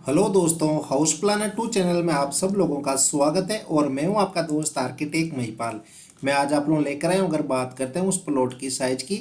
Hello दोस्तों, house planner 2 channel में आप सब लोगों का स्वागत है। और मैं हूं आपका दोस्त आर्किटेक्ट महिपाल। मैं आज आप लोग लेकर आया हूं, अगर बात करते हैं उस प्लॉट की साइज की,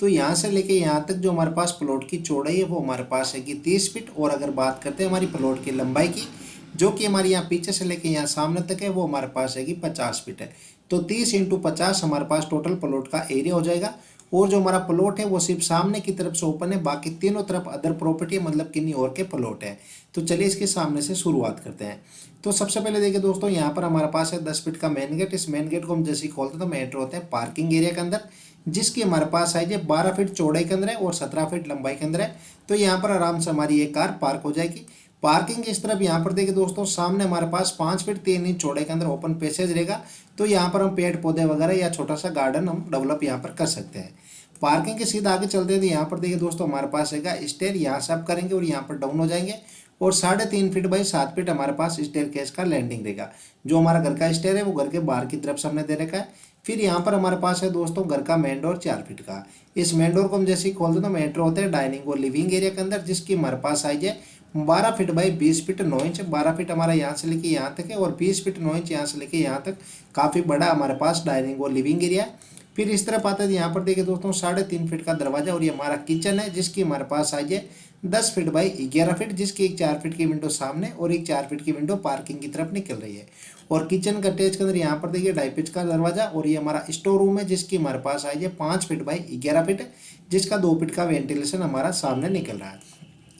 तो यहां से लेके यहां तक जो हमारे पास प्लॉट की चौड़ाई है वो हमारे पास है कि 30 फीट। और अगर बात करते हैं हमारी प्लॉट की लंबाई की, जो कि हमारे यहाँ पीछे से लेके यहाँ सामने तक है, वो हमारे पास है कि 50 फीट है। तो 30 × 50 हमारे पास टोटल प्लॉट का एरिया हो जाएगा। और जो हमारा प्लॉट है वो सिर्फ सामने की तरफ से ओपन है, बाकी तीनों तरफ अदर प्रॉपर्टी है, मतलब किन्हीं और के प्लॉट है। तो चलिए इसके सामने से शुरुआत करते हैं। तो सबसे पहले देखिए दोस्तों, यहाँ पर हमारे पास है 10 फीट का मेन गेट। इस मेन गेट को हम जैसे ही खोलते हैं तो हम एंटर होते हैं पार्किंग एरिया के अंदर, जिसकी हमारे पास साइज है 12 फीट चौड़ाई के अंदर है और 17 फीट लंबाई के अंदर है। तो यहाँ पर आराम से हमारी एक कार पार्क हो जाएगी। पार्किंग की इस तरफ यहाँ पर देखिए दोस्तों, सामने हमारे पास 5 फीट 3 इंच चौड़ाई के अंदर ओपन पैसेज रहेगा। तो यहाँ पर हम पेड़ पौधे वगैरह या छोटा सा गार्डन हम डेवलप यहाँ पर कर सकते हैं। पार्किंग के सीधा आगे चलते हैं तो यहाँ पर देखिए दोस्तों, हमारे पास है स्टेयर, यहाँ से अप करेंगे और यहाँ पर डाउन हो जाएंगे। और 3.5 फीट बाई 7 फीट हमारे पास स्टेयर केस का लैंडिंग रहेगा। जो हमारा घर का स्टेयर है वो घर के बाहर की तरफ से हमने दे रखा है। फिर यहाँ पर हमारे पास है दोस्तों घर का मेन डोर 4 फीट का। इस मेन डोर को हम जैसे ही खोलते हैं तो हम एंटर होते हैं डाइनिंग और लिविंग एरिया के अंदर, जिसकी हमारे पास साइज है 12 feet by 20 feet 9 inch. 12 feet हमारा यहाँ से लेके यहाँ तक है और 20 फीट 9 इंच यहाँ से लेके यहाँ तक। काफ़ी बड़ा हमारे पास डाइनिंग और लिविंग एरिया है। फिर इस तरफ आता है, यहाँ पर देखिए दोस्तों 3.5 फीट का दरवाजा और ये हमारा किचन है, जिसकी हमारे पास साइज है 10 फीट बाई 11 फीट, जिसकी एक 4 फीट की विंडो सामने और एक 4 फीट की विंडो पार्किंग की तरफ निकल रही है। और किचन का अटैच के अंदर यहाँ पर देखिए 2.5 फीट का दरवाजा और ये हमारा स्टोर रूम है, जिसकी हमारे पास साइज है 5 फीट बाई 11 फीट, जिसका 2 फीट का वेंटिलेशन हमारा सामने निकल रहा है।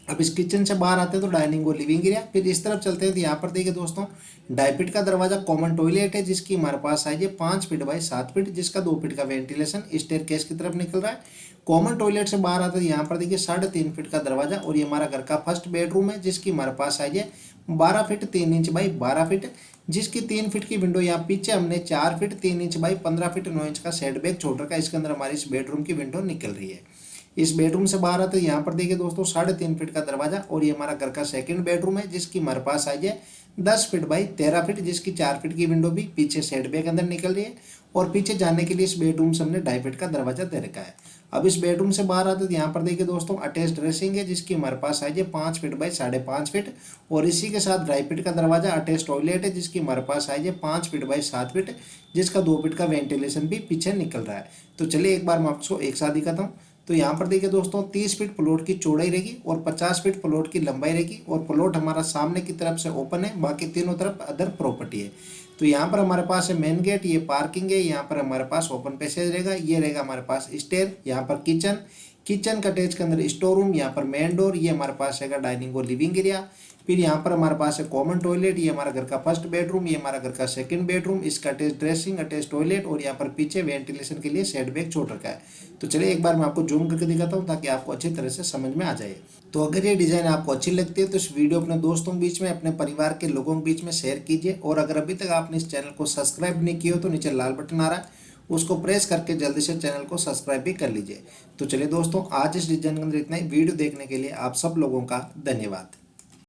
अब इस किचन से बाहर आते हैं तो डाइनिंग और लिविंग एरिया। फिर इस तरफ चलते हैं तो यहाँ पर देखिए दोस्तों 2.5 फीट का दरवाजा कॉमन टॉयलेट है, जिसकी हमारे पास साइज है 5 फीट बाई 7 फीट, जिसका 2 फीट का वेंटिलेशन स्टेयर केस की तरफ निकल रहा है। कॉमन टॉयलेट से बाहर आते हैं यहाँ पर देखिए 3.5 फीट का दरवाजा और ये हमारा घर का फर्स्ट बेडरूम है, जिसकी हमारे पास साइज है 12 फीट 3 इंच बाई 12 फीट, जिसकी 3 फीट की विंडो यहाँ पीछे हमने 4 feet 3 inch by 15 feet 9 inch का सेट बैक छोड़ रखा है। इसके अंदर हमारी इस बेडरूम की विंडो निकल रही है। इस बेडरूम से बाहर आते यहाँ पर देखिए दोस्तों 3.5 फीट का दरवाजा और ये हमारा घर का सेकंड बेडरूम है, जिसकी हमारे पास साइज है 10 फीट बाई 13 फीट, जिसकी 4 फीट की विंडो भी पीछे सेट बैक अंदर निकल रही है। और पीछे जाने के लिए इस बेडरूम से हमने 2.5 फीट का दरवाजा दे रखा है। अब इस बेडरूम से बाहर आते तो यहाँ पर देखिए दोस्तों अटैच ड्रेसिंग है, जिसकी हमारे पास साइज है 5 फीट बाई 5.5 फीट और इसी के साथ 2.5 फीट का दरवाजा अटैच टॉयलेट है, जिसकी हमारे पास साइज है 5 फीट बाई 7 फीट, जिसका 2 फीट का वेंटिलेशन भी पीछे निकल रहा है। तो चलिए एक बार मैं आपको एक साथ दिखाता हूँ। तो यहाँ पर देखिए दोस्तों 30 फीट प्लॉट की चौड़ाई रहेगी और 50 फीट प्लॉट की लंबाई रहेगी। और प्लॉट हमारा सामने की तरफ से ओपन है, बाकी तीनों तरफ अदर प्रॉपर्टी है। तो यहाँ पर हमारे पास है मेन गेट, ये पार्किंग है, यहाँ पर हमारे पास ओपन पैसेज रहेगा, ये रहेगा हमारे पास स्टेयर, यहाँ पर किचन, किचन का अटैच के अंदर स्टोर रूम, यहाँ पर मेन डोर, ये हमारे पास है डाइनिंग और लिविंग एरिया। फिर यहाँ पर हमारे पास है कॉमन टॉयलेट, ये हमारा घर का फर्स्ट बेडरूम, ये हमारा घर का सेकंड बेडरूम, इसका अटैच ड्रेसिंग अटैच टॉयलेट और यहाँ पर पीछे वेंटिलेशन के लिए सेट बैक छोड़ रखा है। तो चलिए एक बार मैं आपको जूम करके दिखाता हूँ ताकि आपको अच्छी तरह से समझ में आ जाए। तो अगर ये डिज़ाइन आपको अच्छी लगती है तो इस वीडियो अपने दोस्तों के बीच में, अपने परिवार के लोगों के बीच में शेयर कीजिए। और अगर अभी तक आपने इस चैनल को सब्सक्राइब नहीं किया हो तो नीचे लाल बटन आ रहा है, उसको प्रेस करके जल्दी से चैनल को सब्सक्राइब भी कर लीजिए। तो चलिए दोस्तों, आज इस डिजाइन के अंदर इतना ही। वीडियो देखने के लिए आप सब लोगों का धन्यवाद।